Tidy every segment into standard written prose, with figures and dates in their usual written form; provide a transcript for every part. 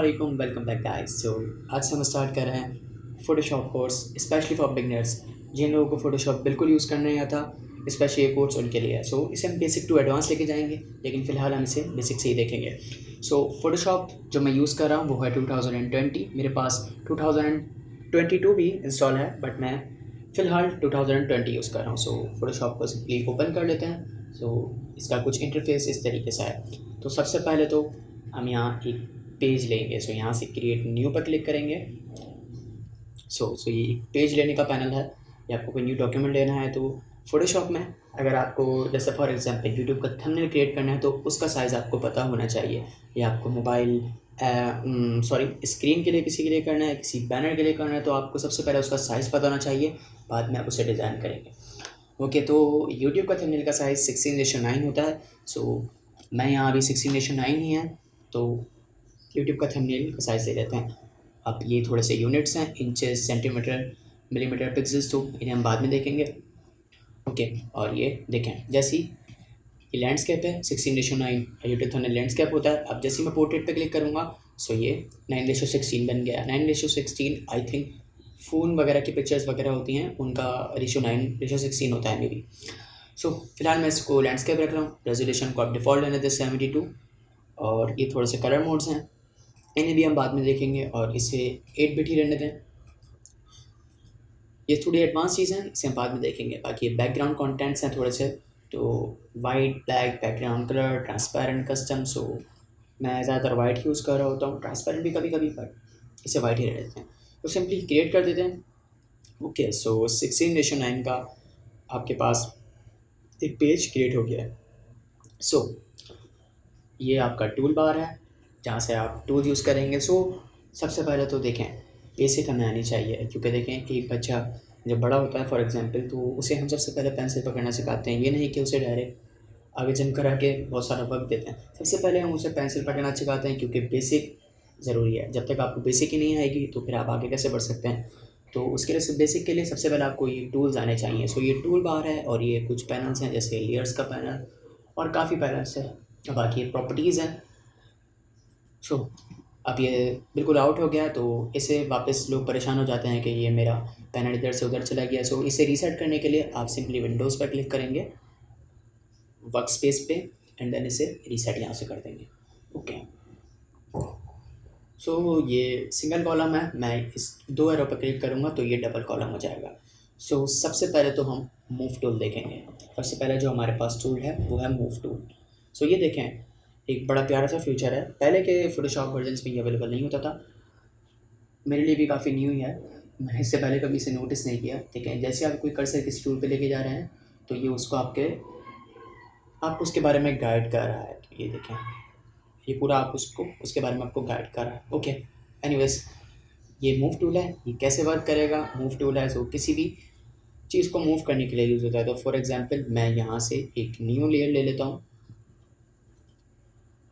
अस्सलाम welcome back guys. आज से हम स्टार्ट कर रहे हैं Photoshop course specially for beginners. जिन लोगों को फ़ोटोशॉप बिल्कुल यूज़ करना नहीं आता, स्पेशली ये कोर्स उनके लिए है। इसे हम बेसिक टू एडवांस लेके जाएंगे, लेकिन फ़िलहाल हम इसे बेसिक से ही देखेंगे। फ़ोटोशॉप जो मैं यूज़ कर रहा हूँ वो है 2020। मेरे पास 2022 भी इंस्टॉल है, बट मैं फ़िलहाल 2020 यूज़ कर रहा हूँ। फ़ोटोशॉप को सिंपली ओपन कर लेते हैं। इसका कुछ इंटरफेस इस तरीके से है। तो सबसे पहले तो हम यहाँ एक पेज लेंगे। यहाँ से क्रिएट न्यू पर क्लिक करेंगे। ये एक पेज लेने का पैनल है। या आपको कोई न्यू डॉक्यूमेंट लेना है तो फ़ोटोशॉप में अगर आपको जैसे फॉर एग्जांपल यूट्यूब का थंबनेल क्रिएट करना है तो उसका साइज़ आपको पता होना चाहिए। या आपको मोबाइल स्क्रीन के लिए किसी के लिए करना है, किसी बैनर के लिए करना है, तो आपको सबसे पहले उसका साइज़ पता होना चाहिए, बाद में आप उसे डिज़ाइन करेंगे। ओके, तो यूट्यूब का थंबनेल का साइज़ 16:9 होता है। मैं यहाँ अभी 16:9 ही है, तो यूट्यूब का थंबनेल का साइज़ दे देते हैं। अब ये थोड़े से यूनिट्स हैं, इंचेस, सेंटीमीटर, मिलीमीटर, पिक्सेल्स, तो इन्हें हम बाद में देखेंगे। ओके, और ये देखें जैसे ये लैंडस्केप है 16:9, यूट्यूब थंबनेल लैंडस्केप होता है। अब जैसे मैं पोर्ट्रेट पे क्लिक करूँगा ये 9:16 बन गया। 9:16 आई थिंक फ़ोन वगैरह की पिक्चर्स वगैरह होती हैं, उनका रेशो 9:16 होता है मे बी। फिलहाल मैं इसको लैंडस्केप रख रहा हूँ। रेजोल्यूशन को आप डिफ़ॉल्ट रहने दें 72, और ये थोड़े से कलर मोड्स हैं, इन्हें भी हम बाद में देखेंगे, और इसे 8 बिट ही रहने दें। ये थोड़ी एडवांस चीज़ हैं, इसे हम बाद में देखेंगे। बाकी ये बैकग्राउंड कंटेंट्स हैं थोड़े से, तो white, black, background colour, transparent, custom. मैं ज़्यादातर वाइट यूज़ कर रहा होता हूँ, ट्रांसपेरेंट भी कभी कभी, बट इसे वाइट ही रह देते हैं। तो सिंपली क्रिएट कर देते हैं। ओके, 16:9 का आपके पास एक पेज क्रिएट हो गया है। ये आपका टूल बार है जहाँ से आप टूल यूज़ करेंगे। सबसे पहले तो देखें बेसिक हमें आनी चाहिए, क्योंकि देखें एक बच्चा जब बड़ा होता है फॉर एग्जांपल, तो उसे हम सबसे पहले पेंसिल पकड़ना सिखाते हैं। ये नहीं कि उसे डायरेक्ट आगे जम करा के बहुत सारा वक्त देते हैं। सबसे पहले हम उसे पेंसिल पकड़ना सिखाते हैं, क्योंकि बेसिक ज़रूरी है। जब तक आपको बेसिक ही नहीं आएगी तो फिर आप आगे कैसे बढ़ सकते हैं। तो उसके लिए बेसिक के लिए सबसे पहले आपको ये टूल्स आने चाहिए। ये टूल बार है, और ये कुछ पैनल्स हैं जैसे लेयर्स का पैनल, और काफ़ी पैनल्स है। बाकी ये प्रॉपर्टीज़ हैं। अब ये बिल्कुल आउट हो गया, तो इसे वापस लोग परेशान हो जाते हैं कि ये मेरा पैनल इधर से उधर चला गया। इसे रीसेट करने के लिए आप सिंपली विंडोज़ पर क्लिक करेंगे, वर्क स्पेस पे, एंड देन इसे रीसेट यहाँ से कर देंगे। ओके, ये सिंगल कॉलम है, मैं इस 2 एरो पर क्लिक करूँगा तो ये डबल कॉलम हो जाएगा। सबसे पहले तो हम मूव टूल देखेंगे। सबसे पहले जो हमारे पास टूल है वो है मूव टूल। ये देखें एक बड़ा प्यारा सा फीचर है, पहले के फ़ोटोशॉप वर्जन्स में ये अवेलेबल नहीं होता था। मेरे लिए भी काफ़ी न्यू ही है, मैंने इससे पहले कभी इसे नोटिस नहीं किया। देखें जैसे आप कोई कर्सर किसी टूल पे लेके जा रहे हैं, तो ये उसको आप उसके बारे में गाइड कर रहा है। तो ये देखें ये पूरा आप उसके बारे में आपको गाइड कर रहा है। ओके, एनीवेज ये मूव टूल है। ये कैसे वर्क करेगा? मूव टूल है किसी भी चीज़ को मूव करने के लिए यूज़ होता है। तो फॉर एग्जांपल मैं यहाँ से एक न्यू लेयर ले लेता हूँ,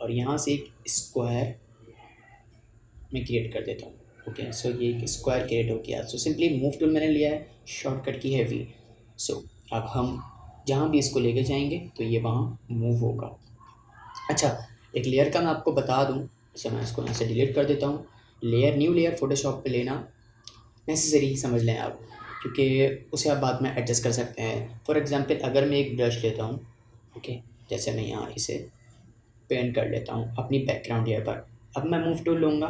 और यहाँ से एक स्क्वायर मैं क्रिएट कर देता हूँ। ओके, ये एक स्क्वायर क्रिएट हो गया। सिंपली मूव टूल मैंने लिया है, शॉर्टकट की है वी। अब हम जहाँ भी इसको लेके जाएंगे तो ये वहाँ मूव होगा। अच्छा, एक लेयर का मैं आपको बता दूँ, मैं इसको यहाँ से डिलीट कर देता हूँ। न्यू लेयर फ़ोटोशॉप पे लेना नेसेसरी ही समझ लें आप, क्योंकि उसे आप बाद में एडजस्ट कर सकते हैं। फॉर एग्जांपल अगर मैं एक ब्रश लेता हूँ, ओके, जैसे मैं यहाँ इसे पेंट कर लेता हूँ अपनी बैकग्राउंड लेयर पर। अब मैं मूव टूल लूँगा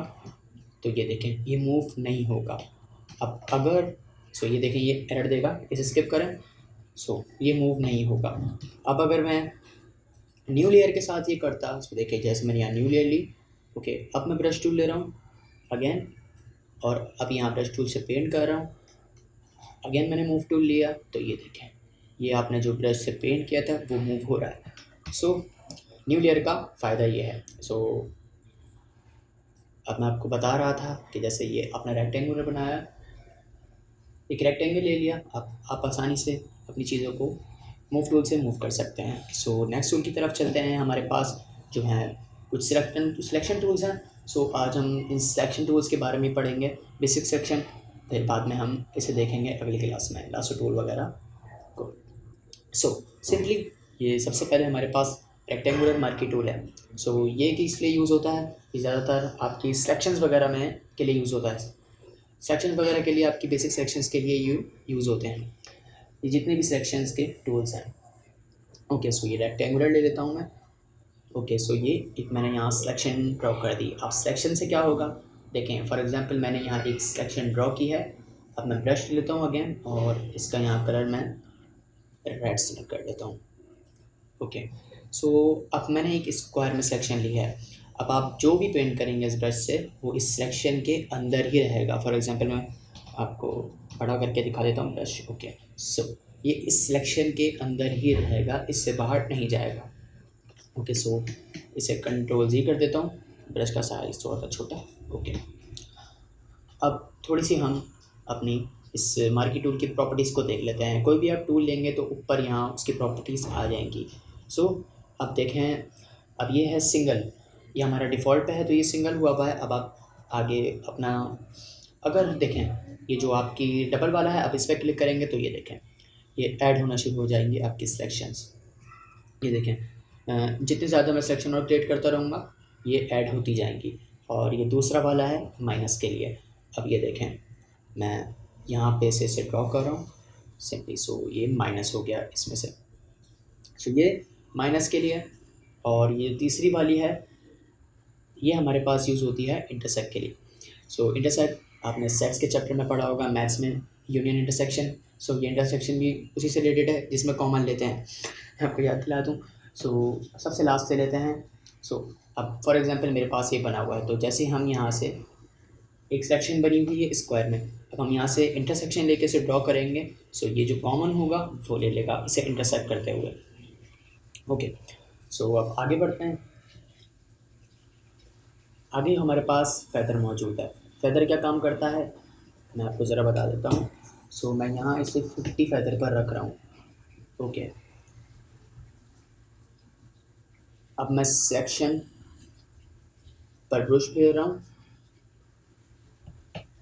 तो ये देखें ये मूव नहीं होगा। अब अगर ये देखें ये एरर देगा, इसे स्किप करें। ये मूव नहीं होगा। अब अगर मैं न्यू लेयर के साथ ये करता, देखिए जैसे मैंने यहाँ न्यू लेयर ली। ओके, अब मैं ब्रश टूल ले रहा हूँ अगेन, और अब यहाँ ब्रश टूल से पेंट कर रहा हूँ। अगेन मैंने मूव टूल लिया, तो ये देखें ये आपने जो ब्रश से पेंट किया था वो मूव हो रहा है। न्यू लेयर का फ़ायदा ये है। अब मैं आपको बता रहा था कि जैसे ये आपने रेक्टेंगुलर बनाया, एक रेक्टेंगल ले लिया, आप आसानी से अपनी चीज़ों को मूव टूल से मूव कर सकते हैं। नेक्स्ट टूल की तरफ चलते हैं। हमारे पास जो है कुछ सिलेक्शन टूल्स हैं। आज हम इन सिलेक्शन टूल्स के बारे में पढ़ेंगे, बेसिक सेक्शन, फिर बाद में हम इसे देखेंगे अगली क्लास में, लासो टूल वगैरह को। सिंपली ये सबसे पहले हमारे पास रेक्टेंगुलर मार्की टूल है। सो ये किस लिए यूज़ होता है, ये ज़्यादातर आपकी सिलेक्शंस वगैरह में के लिए यूज़ होता है। सेक्शंस वगैरह के लिए, आपकी बेसिक सेक्शंस के लिए यूज़ होते हैं ये जितने भी सेक्शंस के टूल्स हैं। ओके, सो ये रेक्टेंगुलर ले लेता हूँ मैं। ओके, सो ये एक मैंने यहाँ सिलेक्शन ड्रॉ कर दी। अब सिलेक्शन से क्या होगा, देखें फॉर एग्जांपल मैंने यहाँ एक सिलेक्शन ड्रॉ की है। अब मैं ब्रश लेता हूँ अगेन और इसका यहाँ कलर मैं रेड सेलेक्ट कर देता हूँ। ओके, सो अब मैंने एक स्क्वायर में सिलेक्शन लिया है। अब आप जो भी पेंट करेंगे इस ब्रश से वो इस सिलेक्शन के अंदर ही रहेगा। फॉर एग्जांपल मैं आपको बड़ा करके दिखा देता हूँ ब्रश। ओके, सो ये इस सिलेक्शन के अंदर ही रहेगा, इससे बाहर नहीं जाएगा। ओके, सो इसे कंट्रोल जी कर देता हूँ, ब्रश का साइज थोड़ा सा छोटा। ओके, अब थोड़ी सी हम अपनी इस मार्की टूल की प्रॉपर्टीज़ को देख लेते हैं। कोई भी आप टूल लेंगे तो ऊपर यहाँ उसकी प्रॉपर्टीज़ आ जाएंगी। सो अब देखें, अब ये है सिंगल, ये हमारा डिफ़ॉल्ट पे है तो ये सिंगल हुआ है। अब आप आगे अपना अगर देखें ये जो आपकी डबल वाला है, अब इस पर क्लिक करेंगे तो ये देखें ये ऐड होना शुरू हो जाएंगे आपकी सिलेक्शंस। ये देखें जितने ज़्यादा मैं सिलेक्शन और क्रिएट करता रहूँगा ये ऐड होती जाएंगी। और ये दूसरा वाला है माइनस के लिए। अब ये देखें मैं यहाँ पे से ड्रॉ कर रहा हूँ सिंपली, सो ये माइनस हो गया इसमें से। सो ये माइनस के लिए। और ये तीसरी वाली है, ये हमारे पास यूज़ होती है इंटरसेक्ट के लिए। सो इंटरसेक्ट आपने सेक्स के चैप्टर में पढ़ा होगा मैथ्स में, यूनियन इंटरसेक्शन। सो ये इंटरसेक्शन भी उसी से रिलेटेड है जिसमें कॉमन लेते हैं। मैं आपको याद दिला दूँ, सो सबसे लास्ट से लेते हैं। सो अब फॉर एग्जांपल मेरे पास ये बना हुआ है, तो जैसे हम यहाँ से एक सेक्शन बनी हुई है स्क्वायर में, अब हम यहाँ से इंटरसेक्शन लेके इसे ड्रॉ करेंगे। सो ये जो कॉमन होगा वो ले लेगा इसे इंटरसेक्ट करते हुए। ओके, सो अब आगे बढ़ते हैं। आगे हमारे पास फेदर मौजूद है। फेदर क्या काम करता है मैं आपको ज़रा बता देता हूँ। सो मैं यहाँ इसे 50 फेदर पर रख रहा हूँ। ओके, अब मैं सेक्शन पर ब्रश फेर रहा हूँ।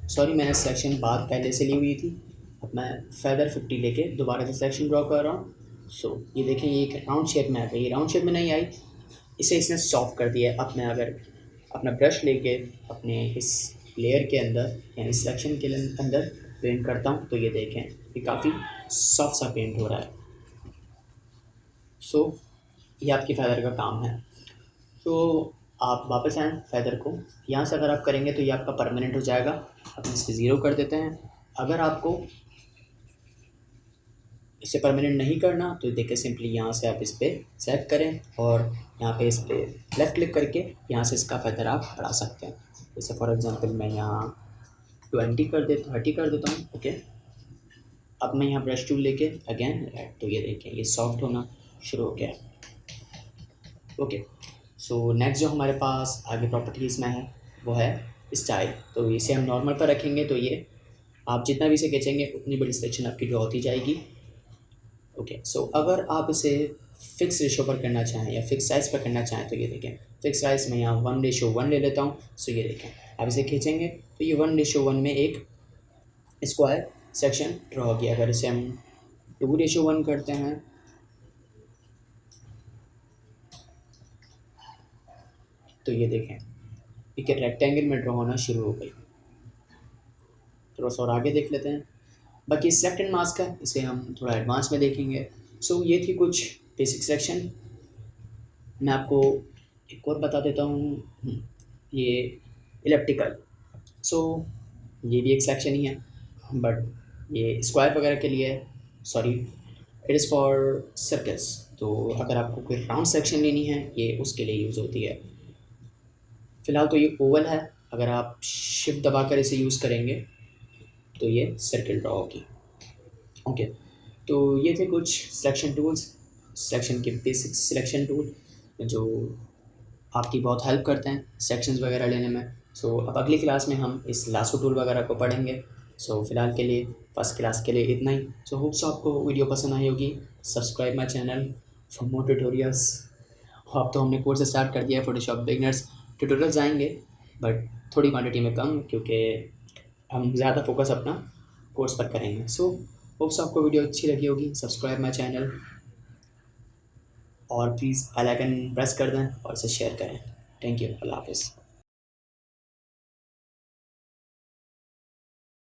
सॉरी, मैंने सेक्शन बात पहले से ली हुई थी। अब मैं फेदर 50 लेके दोबारा से सेक्शन ड्रॉ कर रहा हूँ। सो ये देखें ये एक राउंड शेप में आ गई, राउंड शेप में नहीं आई, इसे इसने सॉफ्ट कर दिया है। अब मैं अगर अपना ब्रश लेके अपने इस लेयर के अंदर यानी सिलेक्शन के अंदर पेंट करता हूँ तो ये देखें ये काफ़ी सॉफ्ट सा पेंट हो रहा है। सो ये आपकी फेदर का काम है। तो आप वापस आएँ फेदर को, यहाँ से अगर आप करेंगे तो ये आपका परमानेंट हो जाएगा। अब इस पर ज़ीरो कर देते हैं। अगर आपको इसे परमानेंट नहीं करना तो देखिए सिंपली यहाँ से आप इस पर सेलेक्ट करें और यहाँ पे इस पर लेफ़्ट क्लिक करके यहाँ से इसका फेदर आप बढ़ा सकते हैं। जैसे फॉर एग्जांपल मैं यहाँ 30 कर देता हूँ। ओके, अब मैं यहाँ ब्रश टूल लेके अगेन रेड, तो ये देखें ये सॉफ्ट होना शुरू हो गया। ओके, सो नेक्स्ट जो हमारे पास आगे प्रॉपर्टीज़ में है वो है स्टाइल। तो इसे हम नॉर्मल पर रखेंगे तो ये आप जितना भी इसे खींचेंगे उतनी बड़ी सिलेक्शन आपकी ड्रॉ होती जाएगी। ओके, सो अगर आप इसे फिक्स रेशो पर करना चाहें या फिक्स साइज़ पर करना चाहें तो ये देखें फिक्स साइज़ में यहाँ 1:1 ले लेता हूँ। सो ये देखें आप इसे खींचेंगे तो ये 1:1 में एक स्क्वायर सेक्शन ड्रॉ हो गया। अगर इसे हम 2:1 करते हैं तो ये देखें एक रेक्टेंगल में ड्रॉ होना शुरू हो गई। थोड़ा सा और आगे देख लेते हैं। बाकी सेलेक्ट एंड मास्क है, इसे हम थोड़ा एडवांस में देखेंगे। सो ये थी कुछ बेसिक सिलेक्शन। मैं आपको एक और बता देता हूँ, ये इलेप्टिकल। सो ये भी एक सेक्शन ही है बट ये स्क्वायर वगैरह के लिए, sorry it is for circles. तो अगर आपको कोई राउंड सेक्शन लेनी है ये उसके लिए यूज़ होती है। फ़िलहाल तो ये ओवल है, अगर आप शिफ्ट दबाकर इसे यूज़ करेंगे तो ये सर्कल ड्रॉ होगी। ओके, तो ये थे कुछ सिलेक्शन टूल्स, सिलेक्शन के बेसिक सिलेक्शन टूल जो आपकी बहुत हेल्प करते हैं सेक्शंस वगैरह लेने में। सो अब अगली क्लास में हम इस लासो टूल वगैरह को पढ़ेंगे। सो फ़िलहाल के लिए फर्स्ट क्लास के लिए इतना ही। सो होप्स आपको वीडियो पसंद आई होगी। Subscribe my channel for more tutorials. अब तो हमने कोर्स स्टार्ट कर दिया है फोटोशॉप बिगनर्स, ट्यूटोरियल्स आएंगे बट थोड़ी क्वांटिटी में कम, क्योंकि हम ज़्यादा फोकस अपना कोर्स पर करेंगे। सो होप्स आपको वीडियो अच्छी लगी होगी। Subscribe my channel. और प्लीज़ बेल आइकन प्रेस कर दें और इसे शेयर करें। थैंक यू, अल्लाह हाफ़िज़।